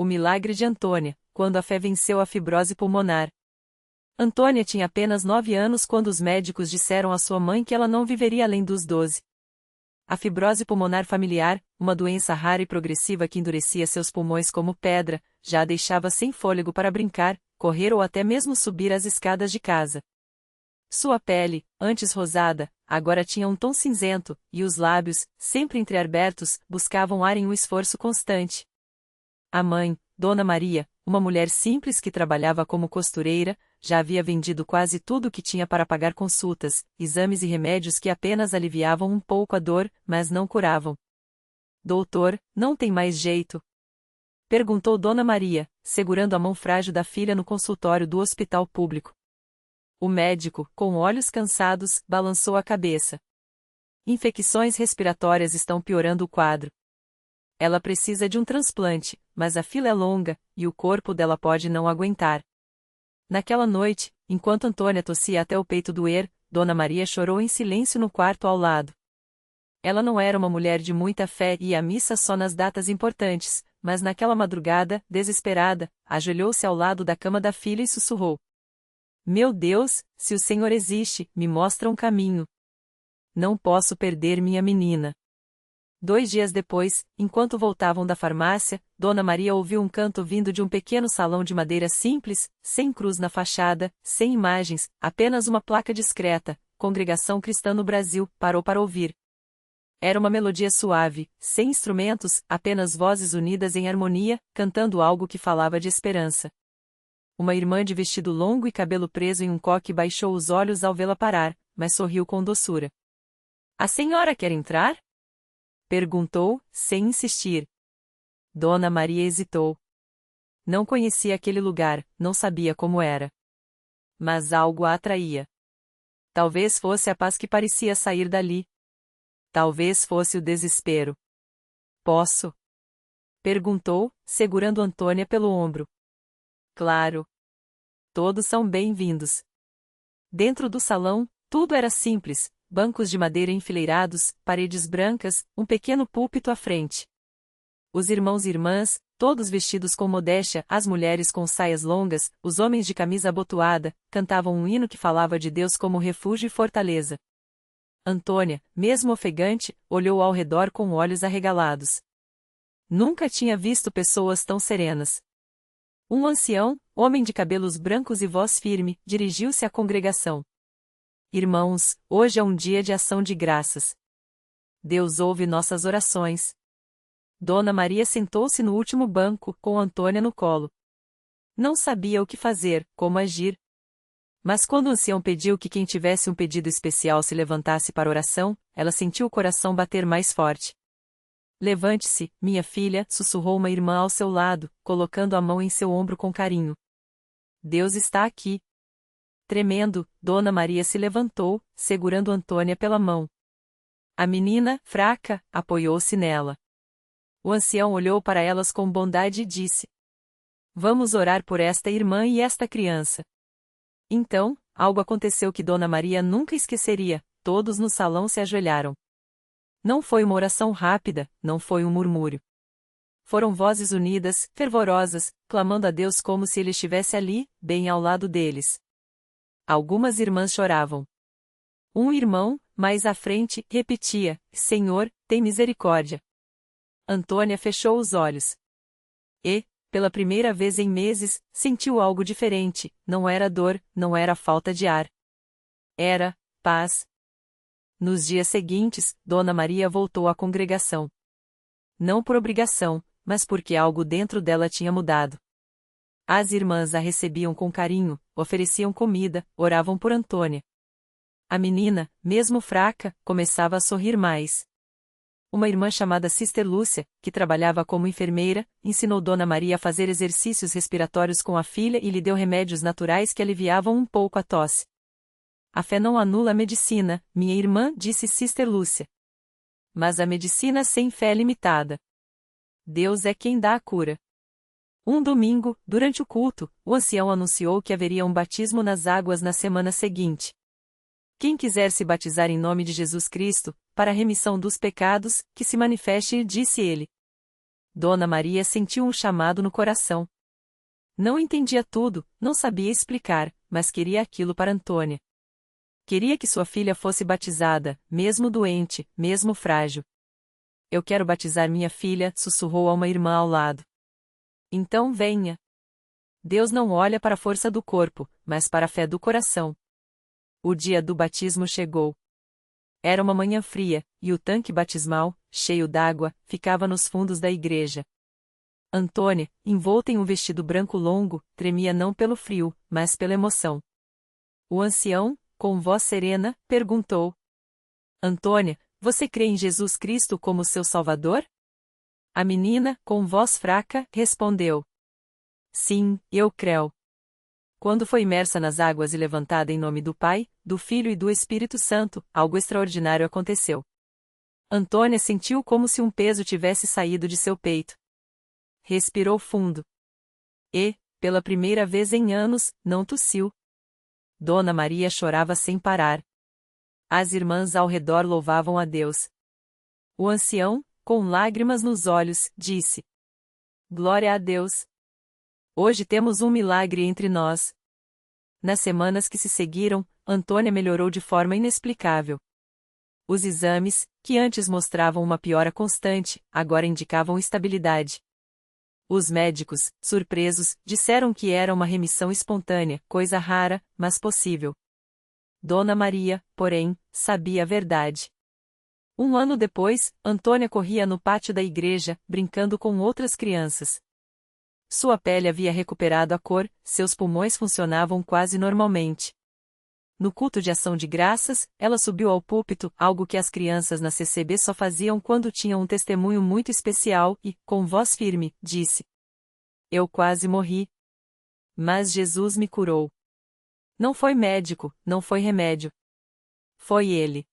O milagre de Antônia, quando a fé venceu a fibrose pulmonar. Antônia tinha apenas 9 anos quando os médicos disseram à sua mãe que ela não viveria além dos 12. A fibrose pulmonar familiar, uma doença rara e progressiva que endurecia seus pulmões como pedra, já a deixava sem fôlego para brincar, correr ou até mesmo subir as escadas de casa. Sua pele, antes rosada, agora tinha um tom cinzento, e os lábios, sempre entreabertos, buscavam ar em um esforço constante. A mãe, Dona Maria, uma mulher simples que trabalhava como costureira, já havia vendido quase tudo o que tinha para pagar consultas, exames e remédios que apenas aliviavam um pouco a dor, mas não curavam. Doutor, não tem mais jeito? Perguntou Dona Maria, segurando a mão frágil da filha no consultório do hospital público. O médico, com olhos cansados, balançou a cabeça. Infecções respiratórias estão piorando o quadro. Ela precisa de um transplante, mas a fila é longa, e o corpo dela pode não aguentar. Naquela noite, enquanto Antônia tossia até o peito doer, Dona Maria chorou em silêncio no quarto ao lado. Ela não era uma mulher de muita fé e ia à missa só nas datas importantes, mas naquela madrugada, desesperada, ajoelhou-se ao lado da cama da filha e sussurrou: Meu Deus, se o Senhor existe, me mostra um caminho. Não posso perder minha menina. 2 dias depois, enquanto voltavam da farmácia, Dona Maria ouviu um canto vindo de um pequeno salão de madeira simples, sem cruz na fachada, sem imagens, apenas uma placa discreta, Congregação Cristã no Brasil, parou para ouvir. Era uma melodia suave, sem instrumentos, apenas vozes unidas em harmonia, cantando algo que falava de esperança. Uma irmã de vestido longo e cabelo preso em um coque baixou os olhos ao vê-la parar, mas sorriu com doçura. A senhora quer entrar? Perguntou, sem insistir. Dona Maria hesitou. Não conhecia aquele lugar, não sabia como era. Mas algo a atraía. Talvez fosse a paz que parecia sair dali. Talvez fosse o desespero. Posso? Perguntou, segurando Antônia pelo ombro. Claro. Todos são bem-vindos. Dentro do salão, tudo era simples. Bancos de madeira enfileirados, paredes brancas, um pequeno púlpito à frente. Os irmãos e irmãs, todos vestidos com modéstia, as mulheres com saias longas, os homens de camisa abotoada, cantavam um hino que falava de Deus como refúgio e fortaleza. Antônia, mesmo ofegante, olhou ao redor com olhos arregalados. Nunca tinha visto pessoas tão serenas. Um ancião, homem de cabelos brancos e voz firme, dirigiu-se à congregação. Irmãos, hoje é um dia de ação de graças. Deus ouve nossas orações. Dona Maria sentou-se no último banco, com Antônia no colo. Não sabia o que fazer, como agir. Mas quando o ancião pediu que quem tivesse um pedido especial se levantasse para oração, ela sentiu o coração bater mais forte. Levante-se, minha filha, sussurrou uma irmã ao seu lado, colocando a mão em seu ombro com carinho. Deus está aqui. Tremendo, Dona Maria se levantou, segurando Antônia pela mão. A menina, fraca, apoiou-se nela. O ancião olhou para elas com bondade e disse: Vamos orar por esta irmã e esta criança. Então, algo aconteceu que Dona Maria nunca esqueceria, todos no salão se ajoelharam. Não foi uma oração rápida, não foi um murmúrio. Foram vozes unidas, fervorosas, clamando a Deus como se Ele estivesse ali, bem ao lado deles. Algumas irmãs choravam. Um irmão, mais à frente, repetia: Senhor, tem misericórdia. Antônia fechou os olhos. E, pela primeira vez em meses, sentiu algo diferente, não era dor, não era falta de ar. Era paz. Nos dias seguintes, Dona Maria voltou à congregação. Não por obrigação, mas porque algo dentro dela tinha mudado. As irmãs a recebiam com carinho, ofereciam comida, oravam por Antônia. A menina, mesmo fraca, começava a sorrir mais. Uma irmã chamada Sister Lúcia, que trabalhava como enfermeira, ensinou Dona Maria a fazer exercícios respiratórios com a filha e lhe deu remédios naturais que aliviavam um pouco a tosse. A fé não anula a medicina, minha irmã, disse Sister Lúcia. Mas a medicina sem fé é limitada. Deus é quem dá a cura. Um domingo, durante o culto, o ancião anunciou que haveria um batismo nas águas na semana seguinte. Quem quiser se batizar em nome de Jesus Cristo, para a remissão dos pecados, que se manifeste, disse ele. Dona Maria sentiu um chamado no coração. Não entendia tudo, não sabia explicar, mas queria aquilo para Antônia. Queria que sua filha fosse batizada, mesmo doente, mesmo frágil. Eu quero batizar minha filha, sussurrou a uma irmã ao lado. Então venha. Deus não olha para a força do corpo, mas para a fé do coração. O dia do batismo chegou. Era uma manhã fria, e o tanque batismal, cheio d'água, ficava nos fundos da igreja. Antônia, envolta em um vestido branco longo, tremia não pelo frio, mas pela emoção. O ancião, com voz serena, perguntou: Antônia, você crê em Jesus Cristo como seu Salvador? A menina, com voz fraca, respondeu: Sim, eu creio. Quando foi imersa nas águas e levantada em nome do Pai, do Filho e do Espírito Santo, algo extraordinário aconteceu. Antônia sentiu como se um peso tivesse saído de seu peito. Respirou fundo. E, pela primeira vez em anos, não tossiu. Dona Maria chorava sem parar. As irmãs ao redor louvavam a Deus. O ancião, com lágrimas nos olhos, disse: Glória a Deus! Hoje temos um milagre entre nós. Nas semanas que se seguiram, Antônia melhorou de forma inexplicável. Os exames, que antes mostravam uma piora constante, agora indicavam estabilidade. Os médicos, surpresos, disseram que era uma remissão espontânea, coisa rara, mas possível. Dona Maria, porém, sabia a verdade. Um ano depois, Antônia corria no pátio da igreja, brincando com outras crianças. Sua pele havia recuperado a cor, seus pulmões funcionavam quase normalmente. No culto de ação de graças, ela subiu ao púlpito, algo que as crianças na CCB só faziam quando tinham um testemunho muito especial, e, com voz firme, disse: Eu quase morri. Mas Jesus me curou. Não foi médico, não foi remédio. Foi Ele.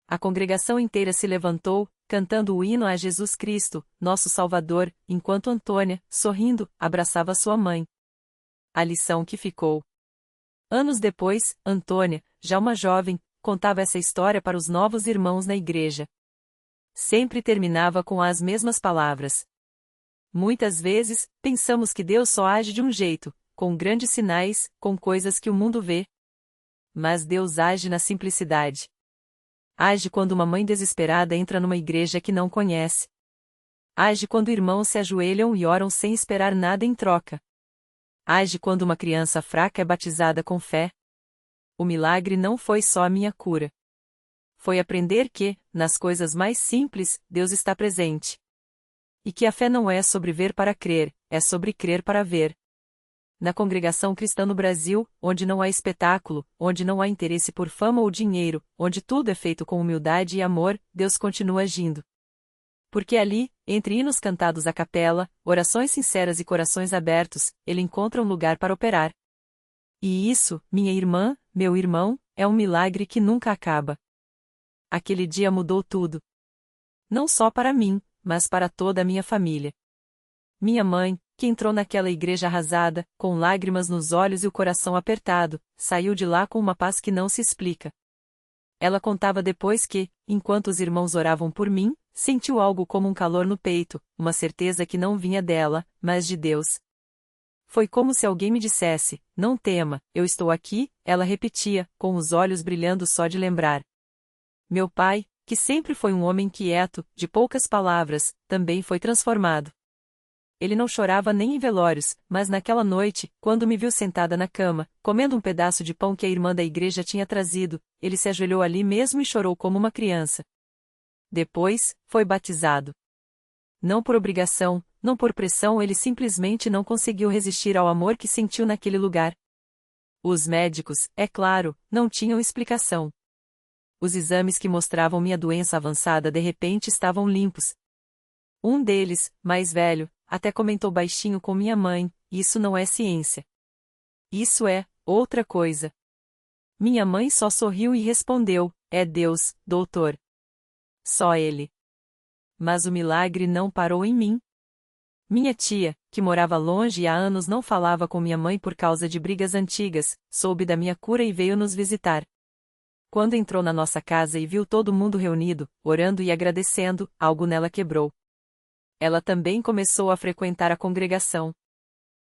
A congregação inteira se levantou, cantando o hino a Jesus Cristo, nosso Salvador, enquanto Antônia, sorrindo, abraçava sua mãe. A lição que ficou. Anos depois, Antônia, já uma jovem, contava essa história para os novos irmãos na igreja. Sempre terminava com as mesmas palavras. Muitas vezes, pensamos que Deus só age de um jeito, com grandes sinais, com coisas que o mundo vê. Mas Deus age na simplicidade. Age quando uma mãe desesperada entra numa igreja que não conhece. Age quando irmãos se ajoelham e oram sem esperar nada em troca. Age quando uma criança fraca é batizada com fé. O milagre não foi só a minha cura. Foi aprender que, nas coisas mais simples, Deus está presente. E que a fé não é sobre ver para crer, é sobre crer para ver. Na congregação cristã no Brasil, onde não há espetáculo, onde não há interesse por fama ou dinheiro, onde tudo é feito com humildade e amor, Deus continua agindo. Porque ali, entre hinos cantados à capela, orações sinceras e corações abertos, Ele encontra um lugar para operar. E isso, minha irmã, meu irmão, é um milagre que nunca acaba. Aquele dia mudou tudo. Não só para mim, mas para toda a minha família. Minha mãe, que entrou naquela igreja arrasada, com lágrimas nos olhos e o coração apertado, saiu de lá com uma paz que não se explica. Ela contava depois que, enquanto os irmãos oravam por mim, sentiu algo como um calor no peito, uma certeza que não vinha dela, mas de Deus. Foi como se alguém me dissesse: Não tema, eu estou aqui, ela repetia, com os olhos brilhando só de lembrar. Meu pai, que sempre foi um homem quieto, de poucas palavras, também foi transformado. Ele não chorava nem em velórios, mas naquela noite, quando me viu sentada na cama, comendo um pedaço de pão que a irmã da igreja tinha trazido, ele se ajoelhou ali mesmo e chorou como uma criança. Depois, foi batizado. Não por obrigação, não por pressão, ele simplesmente não conseguiu resistir ao amor que sentiu naquele lugar. Os médicos, é claro, não tinham explicação. Os exames que mostravam minha doença avançada de repente estavam limpos. Um deles, mais velho, até comentou baixinho com minha mãe: Isso não é ciência. Isso é outra coisa. Minha mãe só sorriu e respondeu: É Deus, doutor. Só Ele. Mas o milagre não parou em mim. Minha tia, que morava longe e há anos não falava com minha mãe por causa de brigas antigas, soube da minha cura e veio nos visitar. Quando entrou na nossa casa e viu todo mundo reunido, orando e agradecendo, algo nela quebrou. Ela também começou a frequentar a congregação.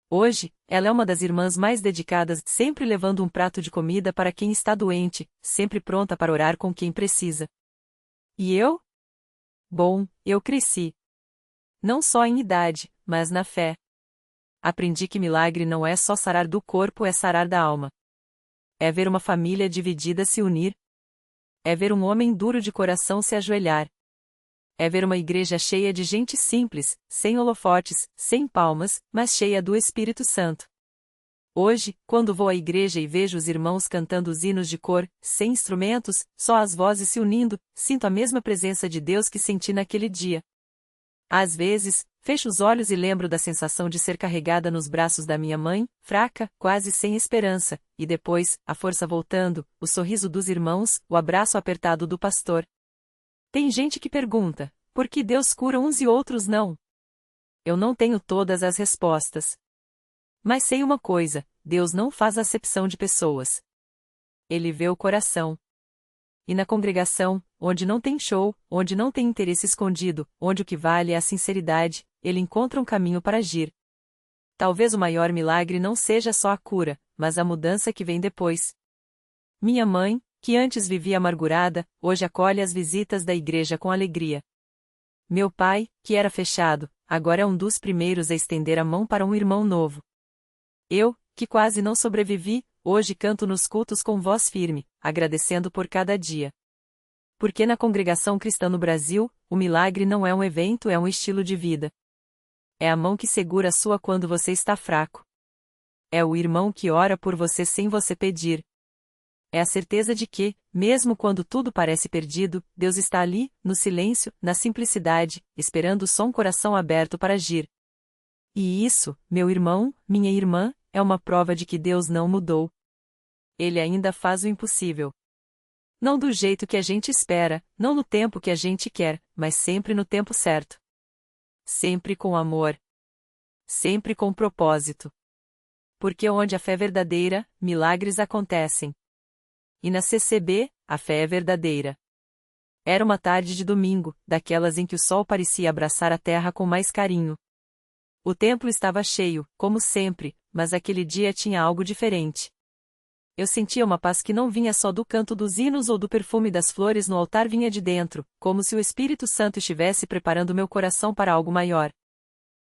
Hoje, ela é uma das irmãs mais dedicadas, sempre levando um prato de comida para quem está doente, sempre pronta para orar com quem precisa. E eu? Bom, eu cresci. Não só em idade, mas na fé. Aprendi que milagre não é só sarar do corpo, é sarar da alma. É ver uma família dividida se unir. É ver um homem duro de coração se ajoelhar. É ver uma igreja cheia de gente simples, sem holofotes, sem palmas, mas cheia do Espírito Santo. Hoje, quando vou à igreja e vejo os irmãos cantando os hinos de cor, sem instrumentos, só as vozes se unindo, sinto a mesma presença de Deus que senti naquele dia. Às vezes, fecho os olhos e lembro da sensação de ser carregada nos braços da minha mãe, fraca, quase sem esperança, e depois, a força voltando, o sorriso dos irmãos, o abraço apertado do pastor. Tem gente que pergunta, por que Deus cura uns e outros não? Eu não tenho todas as respostas. Mas sei uma coisa, Deus não faz acepção de pessoas. Ele vê o coração. E na congregação, onde não tem show, onde não tem interesse escondido, onde o que vale é a sinceridade, ele encontra um caminho para agir. Talvez o maior milagre não seja só a cura, mas a mudança que vem depois. Minha mãe, que antes vivia amargurada, hoje acolhe as visitas da igreja com alegria. Meu pai, que era fechado, agora é um dos primeiros a estender a mão para um irmão novo. Eu, que quase não sobrevivi, hoje canto nos cultos com voz firme, agradecendo por cada dia. Porque na congregação cristã no Brasil, o milagre não é um evento, é um estilo de vida. É a mão que segura a sua quando você está fraco. É o irmão que ora por você sem você pedir. É a certeza de que, mesmo quando tudo parece perdido, Deus está ali, no silêncio, na simplicidade, esperando só um coração aberto para agir. E isso, meu irmão, minha irmã, é uma prova de que Deus não mudou. Ele ainda faz o impossível. Não do jeito que a gente espera, não no tempo que a gente quer, mas sempre no tempo certo. Sempre com amor. Sempre com propósito. Porque onde a fé é verdadeira, milagres acontecem. E na CCB, a fé é verdadeira. Era uma tarde de domingo, daquelas em que o sol parecia abraçar a terra com mais carinho. O templo estava cheio, como sempre, mas aquele dia tinha algo diferente. Eu sentia uma paz que não vinha só do canto dos hinos ou do perfume das flores no altar, vinha de dentro, como se o Espírito Santo estivesse preparando meu coração para algo maior.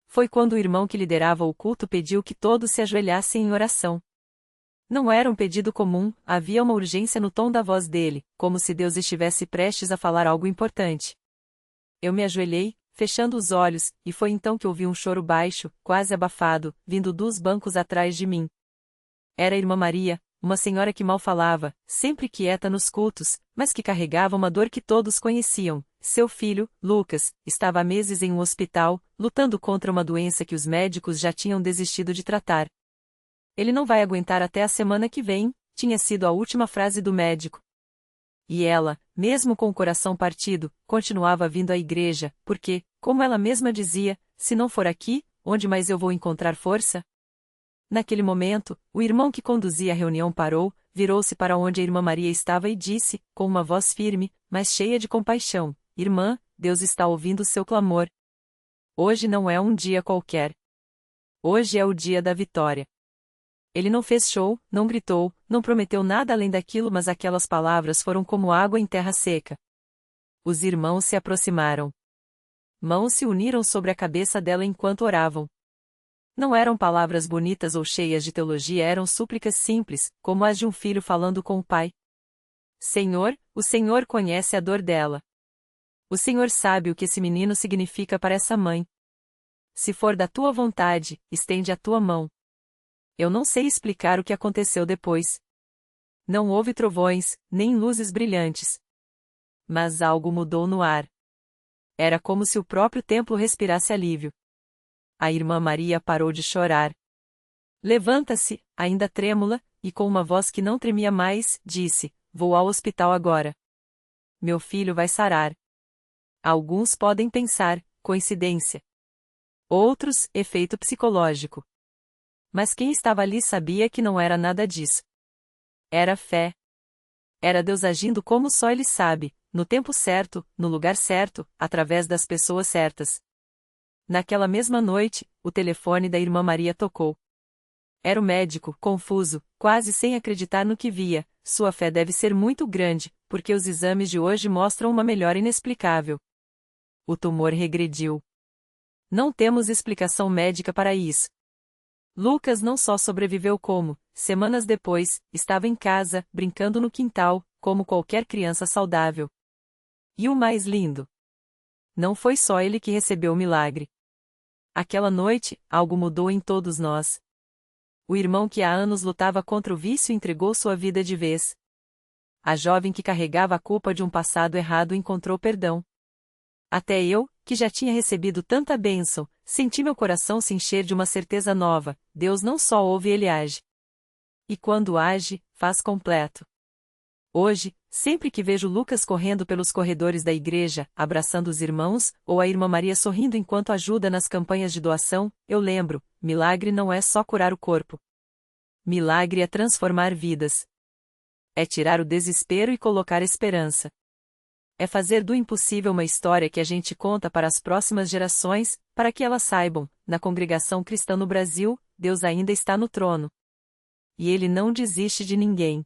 Foi quando o irmão que liderava o culto pediu que todos se ajoelhassem em oração. Não era um pedido comum, havia uma urgência no tom da voz dele, como se Deus estivesse prestes a falar algo importante. Eu me ajoelhei, fechando os olhos, e foi então que ouvi um choro baixo, quase abafado, vindo dos bancos atrás de mim. Era a irmã Maria, uma senhora que mal falava, sempre quieta nos cultos, mas que carregava uma dor que todos conheciam. Seu filho, Lucas, estava há meses em um hospital, lutando contra uma doença que os médicos já tinham desistido de tratar. Ele não vai aguentar até a semana que vem, tinha sido a última frase do médico. E ela, mesmo com o coração partido, continuava vindo à igreja, porque, como ela mesma dizia, se não for aqui, onde mais eu vou encontrar força? Naquele momento, o irmão que conduzia a reunião parou, virou-se para onde a irmã Maria estava e disse, com uma voz firme, mas cheia de compaixão: Irmã, Deus está ouvindo o seu clamor. Hoje não é um dia qualquer. Hoje é o dia da vitória. Ele não fez show, não gritou, não prometeu nada além daquilo, mas aquelas palavras foram como água em terra seca. Os irmãos se aproximaram. Mãos se uniram sobre a cabeça dela enquanto oravam. Não eram palavras bonitas ou cheias de teologia, eram súplicas simples, como as de um filho falando com o pai. Senhor, o Senhor conhece a dor dela. O Senhor sabe o que esse menino significa para essa mãe. Se for da tua vontade, estende a tua mão. Eu não sei explicar o que aconteceu depois. Não houve trovões, nem luzes brilhantes. Mas algo mudou no ar. Era como se o próprio templo respirasse alívio. A irmã Maria parou de chorar. Levanta-se, ainda trêmula, e com uma voz que não tremia mais, disse: Vou ao hospital agora. Meu filho vai sarar. Alguns podem pensar, coincidência. Outros, efeito psicológico. Mas quem estava ali sabia que não era nada disso. Era fé. Era Deus agindo como só Ele sabe, no tempo certo, no lugar certo, através das pessoas certas. Naquela mesma noite, o telefone da irmã Maria tocou. Era o médico, confuso, quase sem acreditar no que via. Sua fé deve ser muito grande, porque os exames de hoje mostram uma melhora inexplicável. O tumor regrediu. Não temos explicação médica para isso. Lucas não só sobreviveu como, semanas depois, estava em casa, brincando no quintal, como qualquer criança saudável. E o mais lindo? Não foi só ele que recebeu o milagre. Aquela noite, algo mudou em todos nós. O irmão que há anos lutava contra o vício entregou sua vida de vez. A jovem que carregava a culpa de um passado errado encontrou perdão. Até eu, que já tinha recebido tanta bênção, senti meu coração se encher de uma certeza nova: Deus não só ouve, ele age. E quando age, faz completo. Hoje, sempre que vejo Lucas correndo pelos corredores da igreja, abraçando os irmãos, ou a irmã Maria sorrindo enquanto ajuda nas campanhas de doação, eu lembro: milagre não é só curar o corpo. Milagre é transformar vidas. É tirar o desespero e colocar esperança. É fazer do impossível uma história que a gente conta para as próximas gerações, para que elas saibam: na congregação cristã no Brasil, Deus ainda está no trono. E Ele não desiste de ninguém.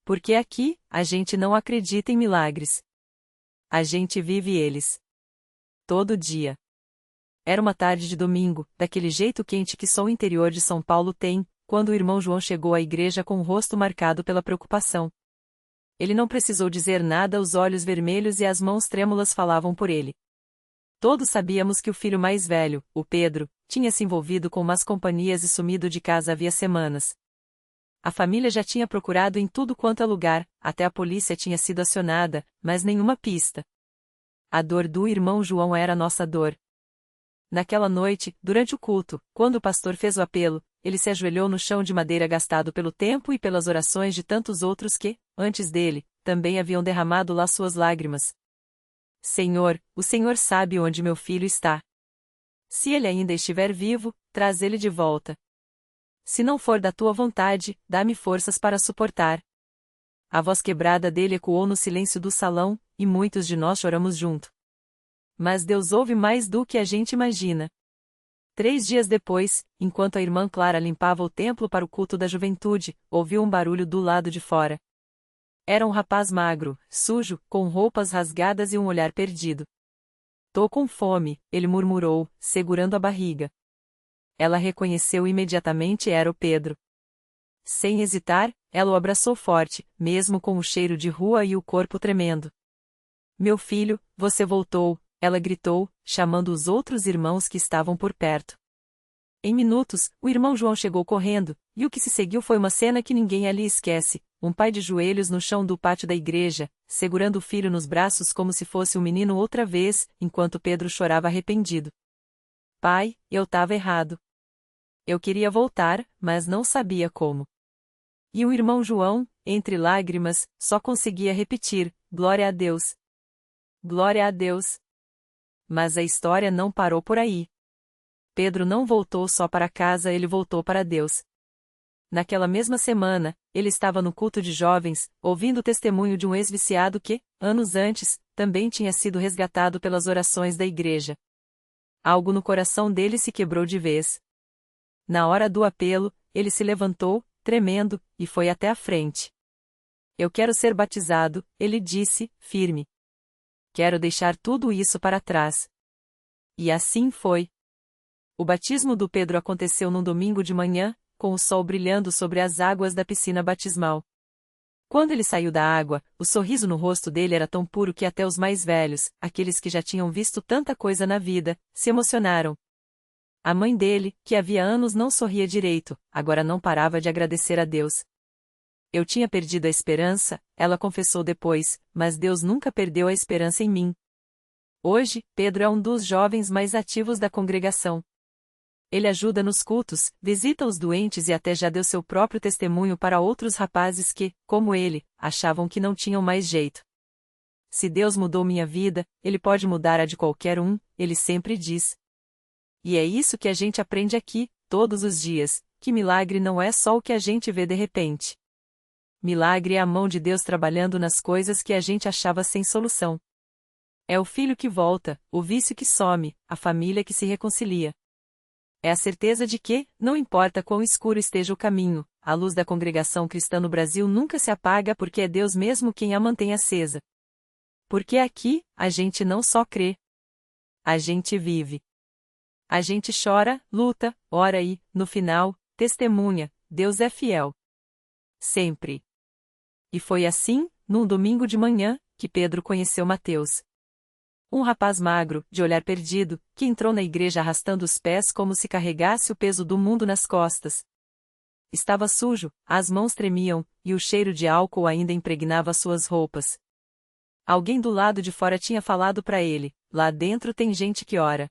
Porque aqui, a gente não acredita em milagres. A gente vive eles. Todo dia. Era uma tarde de domingo, daquele jeito quente que só o interior de São Paulo tem, quando o irmão João chegou à igreja com o rosto marcado pela preocupação. Ele não precisou dizer nada, os olhos vermelhos e as mãos trêmulas falavam por ele. Todos sabíamos que o filho mais velho, o Pedro, tinha se envolvido com más companhias e sumido de casa havia semanas. A família já tinha procurado em tudo quanto é lugar, até a polícia tinha sido acionada, mas nenhuma pista. A dor do irmão João era nossa dor. Naquela noite, durante o culto, quando o pastor fez o apelo, ele se ajoelhou no chão de madeira gastado pelo tempo e pelas orações de tantos outros que, antes dele, também haviam derramado lá suas lágrimas. Senhor, o Senhor sabe onde meu filho está. Se ele ainda estiver vivo, traz ele de volta. Se não for da tua vontade, dá-me forças para suportar. A voz quebrada dele ecoou no silêncio do salão, e muitos de nós choramos junto. Mas Deus ouve mais do que a gente imagina. 3 dias depois, enquanto a irmã Clara limpava o templo para o culto da juventude, ouviu um barulho do lado de fora. Era um rapaz magro, sujo, com roupas rasgadas e um olhar perdido. Tô com fome, ele murmurou, segurando a barriga. Ela reconheceu imediatamente: era o Pedro. Sem hesitar, ela o abraçou forte, mesmo com o cheiro de rua e o corpo tremendo. Meu filho, você voltou, ela gritou, chamando os outros irmãos que estavam por perto. Em minutos, o irmão João chegou correndo, e o que se seguiu foi uma cena que ninguém ali esquece: um pai de joelhos no chão do pátio da igreja, segurando o filho nos braços como se fosse um menino outra vez, enquanto Pedro chorava arrependido. Pai, eu estava errado. Eu queria voltar, mas não sabia como. E o irmão João, entre lágrimas, só conseguia repetir: glória a Deus. Glória a Deus. Mas a história não parou por aí. Pedro não voltou só para casa, ele voltou para Deus. Naquela mesma semana, ele estava no culto de jovens, ouvindo o testemunho de um ex-viciado que, anos antes, também tinha sido resgatado pelas orações da igreja. Algo no coração dele se quebrou de vez. Na hora do apelo, ele se levantou, tremendo, e foi até a frente. Eu quero ser batizado, ele disse, firme. Quero deixar tudo isso para trás. E assim foi. O batismo do Pedro aconteceu num domingo de manhã, com o sol brilhando sobre as águas da piscina batismal. Quando ele saiu da água, o sorriso no rosto dele era tão puro que até os mais velhos, aqueles que já tinham visto tanta coisa na vida, se emocionaram. A mãe dele, que havia anos não sorria direito, agora não parava de agradecer a Deus. Eu tinha perdido a esperança, ela confessou depois, mas Deus nunca perdeu a esperança em mim. Hoje, Pedro é um dos jovens mais ativos da congregação. Ele ajuda nos cultos, visita os doentes e até já deu seu próprio testemunho para outros rapazes que, como ele, achavam que não tinham mais jeito. Se Deus mudou minha vida, Ele pode mudar a de qualquer um, ele sempre diz. E é isso que a gente aprende aqui, todos os dias, que milagre não é só o que a gente vê de repente. Milagre é a mão de Deus trabalhando nas coisas que a gente achava sem solução. É o filho que volta, o vício que some, a família que se reconcilia. É a certeza de que, não importa quão escuro esteja o caminho, a luz da congregação cristã no Brasil nunca se apaga porque é Deus mesmo quem a mantém acesa. Porque aqui, a gente não só crê. A gente vive. A gente chora, luta, ora e, no final, testemunha, Deus é fiel. Sempre. E foi assim, num domingo de manhã, que Pedro conheceu Mateus. Um rapaz magro, de olhar perdido, que entrou na igreja arrastando os pés como se carregasse o peso do mundo nas costas. Estava sujo, as mãos tremiam, e o cheiro de álcool ainda impregnava suas roupas. Alguém do lado de fora tinha falado para ele: lá dentro tem gente que ora.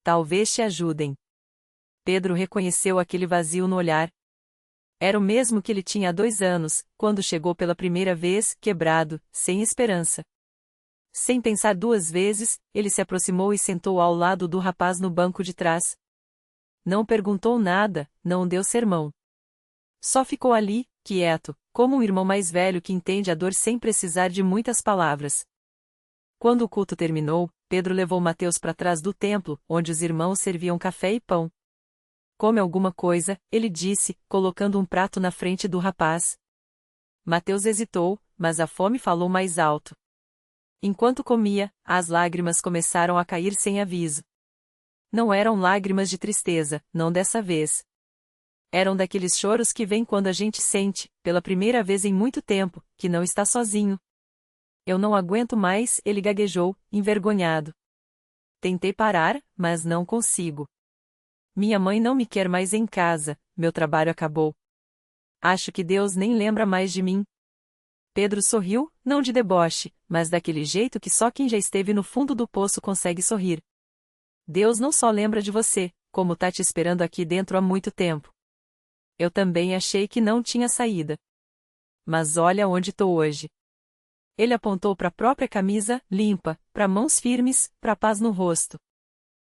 Talvez te ajudem. Pedro reconheceu aquele vazio no olhar. Era o mesmo que ele tinha há 2 anos, quando chegou pela primeira vez, quebrado, sem esperança. Sem pensar 2 vezes, ele se aproximou e sentou ao lado do rapaz no banco de trás. Não perguntou nada, não deu sermão. Só ficou ali, quieto, como um irmão mais velho que entende a dor sem precisar de muitas palavras. Quando o culto terminou, Pedro levou Mateus para trás do templo, onde os irmãos serviam café e pão. Come alguma coisa, ele disse, colocando um prato na frente do rapaz. Mateus hesitou, mas a fome falou mais alto. Enquanto comia, as lágrimas começaram a cair sem aviso. Não eram lágrimas de tristeza, não dessa vez. Eram daqueles choros que vêm quando a gente sente, pela primeira vez em muito tempo, que não está sozinho. Eu não aguento mais, ele gaguejou, envergonhado. Tentei parar, mas não consigo. Minha mãe não me quer mais em casa, meu trabalho acabou. Acho que Deus nem lembra mais de mim. Pedro sorriu, não de deboche, mas daquele jeito que só quem já esteve no fundo do poço consegue sorrir. Deus não só lembra de você, como tá te esperando aqui dentro há muito tempo. Eu também achei que não tinha saída. Mas olha onde tô hoje. Ele apontou para a própria camisa, limpa, para mãos firmes, para paz no rosto.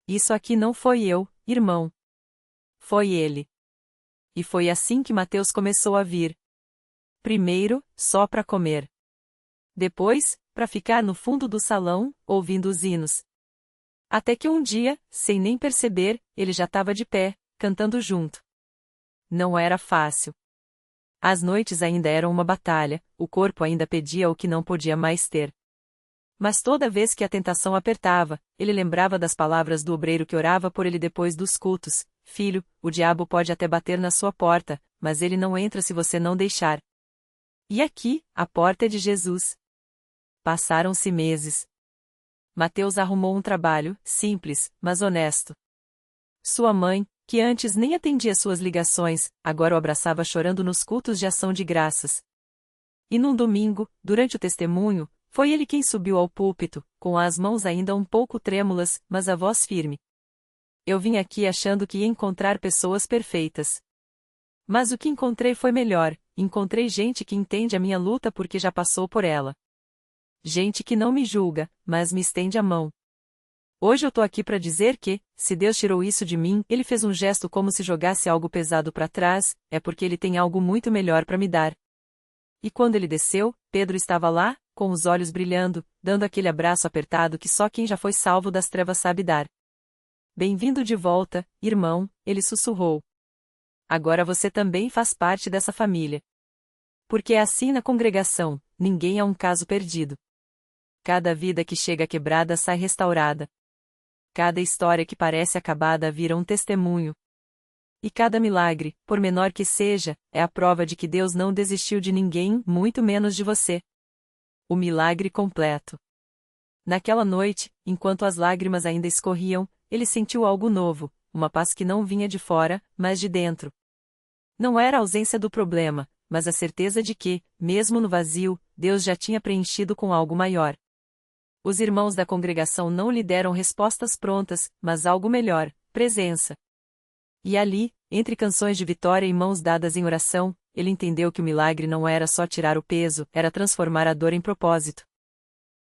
Isso aqui não foi eu, irmão. Foi ele. E foi assim que Mateus começou a vir. Primeiro, só para comer. Depois, para ficar no fundo do salão, ouvindo os hinos. Até que um dia, sem nem perceber, ele já estava de pé, cantando junto. Não era fácil. As noites ainda eram uma batalha, o corpo ainda pedia o que não podia mais ter. Mas toda vez que a tentação apertava, ele lembrava das palavras do obreiro que orava por ele depois dos cultos: filho, o diabo pode até bater na sua porta, mas ele não entra se você não deixar. E aqui, a porta é de Jesus. Passaram-se meses. Mateus arrumou um trabalho, simples, mas honesto. Sua mãe, que antes nem atendia suas ligações, agora o abraçava chorando nos cultos de ação de graças. E num domingo, durante o testemunho, foi ele quem subiu ao púlpito, com as mãos ainda um pouco trêmulas, mas a voz firme. Eu vim aqui achando que ia encontrar pessoas perfeitas. Mas o que encontrei foi melhor, encontrei gente que entende a minha luta porque já passou por ela. Gente que não me julga, mas me estende a mão. Hoje eu tô aqui para dizer que, se Deus tirou isso de mim, ele fez um gesto como se jogasse algo pesado para trás, é porque ele tem algo muito melhor para me dar. E quando ele desceu, Pedro estava lá, com os olhos brilhando, dando aquele abraço apertado que só quem já foi salvo das trevas sabe dar. Bem-vindo de volta, irmão, ele sussurrou. Agora você também faz parte dessa família. Porque é assim na congregação, ninguém é um caso perdido. Cada vida que chega quebrada sai restaurada. Cada história que parece acabada vira um testemunho. E cada milagre, por menor que seja, é a prova de que Deus não desistiu de ninguém, muito menos de você. O milagre completo. Naquela noite, enquanto as lágrimas ainda escorriam, ele sentiu algo novo, uma paz que não vinha de fora, mas de dentro. Não era a ausência do problema, mas a certeza de que, mesmo no vazio, Deus já tinha preenchido com algo maior. Os irmãos da congregação não lhe deram respostas prontas, mas algo melhor, presença. E ali, entre canções de vitória e mãos dadas em oração, ele entendeu que o milagre não era só tirar o peso, era transformar a dor em propósito.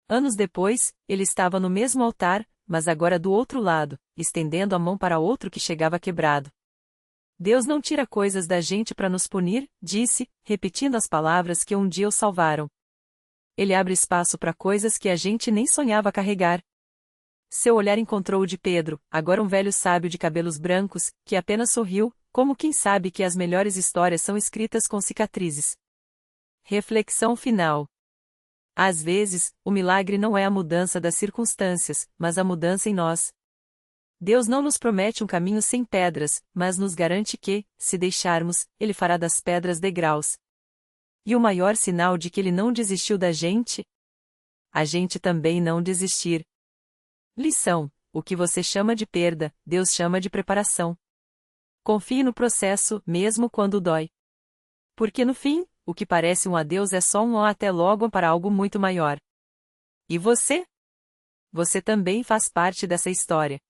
Anos depois, ele estava no mesmo altar, mas agora do outro lado, estendendo a mão para outro que chegava quebrado. Deus não tira coisas da gente para nos punir, disse, repetindo as palavras que um dia o salvaram. Ele abre espaço para coisas que a gente nem sonhava carregar. Seu olhar encontrou o de Pedro, agora um velho sábio de cabelos brancos, que apenas sorriu, como quem sabe que as melhores histórias são escritas com cicatrizes. Reflexão final. Às vezes, o milagre não é a mudança das circunstâncias, mas a mudança em nós. Deus não nos promete um caminho sem pedras, mas nos garante que, se deixarmos, Ele fará das pedras degraus. E o maior sinal de que Ele não desistiu da gente? A gente também não desistir. Lição: o que você chama de perda, Deus chama de preparação. Confie no processo, mesmo quando dói. Porque no fim, o que parece um adeus é só um até logo para algo muito maior. E você? Você também faz parte dessa história.